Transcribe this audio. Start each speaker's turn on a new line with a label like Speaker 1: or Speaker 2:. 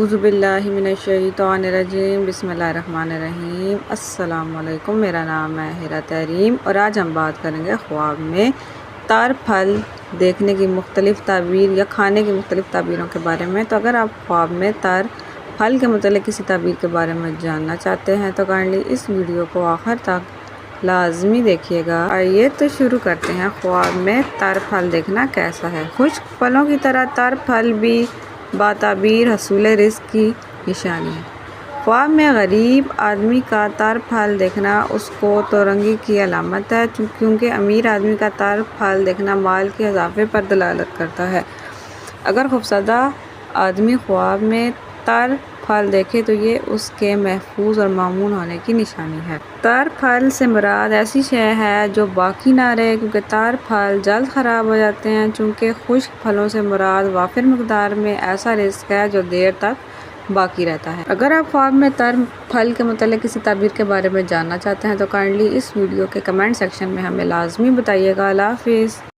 Speaker 1: اعوذ باللہ من الشیطان الرجیم بسم اللہ الرحمن الرحیم۔ السلام علیکم، میرا نام ہے ہیرا تحریم اور آج ہم بات کریں گے خواب میں تر پھل دیکھنے کی مختلف تعبیر یا کھانے کی مختلف تعبیروں کے بارے میں۔ تو اگر آپ خواب میں تر پھل کے متعلق کسی تعبیر کے بارے میں جاننا چاہتے ہیں تو کائنڈلی اس ویڈیو کو آخر تک لازمی دیکھیے گا۔ آئیے تو شروع کرتے ہیں۔ خواب میں تر پھل دیکھنا کیسا ہے؟ خشک پھلوں کی طرح تر پھل بھی باتعبیر حصول رزق کی نشانی ہے۔ خواب میں غریب آدمی کا تر پھل دیکھنا اس کو تورنگی کی علامت ہے، کیونکہ امیر آدمی کا تر پھل دیکھنا مال کے اضافے پر دلالت کرتا ہے۔ اگر خوفزدہ آدمی خواب میں تر پھل دیکھے تو یہ اس کے محفوظ اور مامون ہونے کی نشانی ہے۔ تر پھل سے مراد ایسی شے ہے جو باقی نہ رہے، کیونکہ تر پھل جلد خراب ہو جاتے ہیں، چونکہ خشک پھلوں سے مراد وافر مقدار میں ایسا رزق ہے جو دیر تک باقی رہتا ہے۔ اگر آپ خواب میں تر پھل کے متعلق کسی تعبیر کے بارے میں جاننا چاہتے ہیں تو کائنڈلی اس ویڈیو کے کمنٹ سیکشن میں ہمیں لازمی بتائیے گا۔ اللہ حافظ۔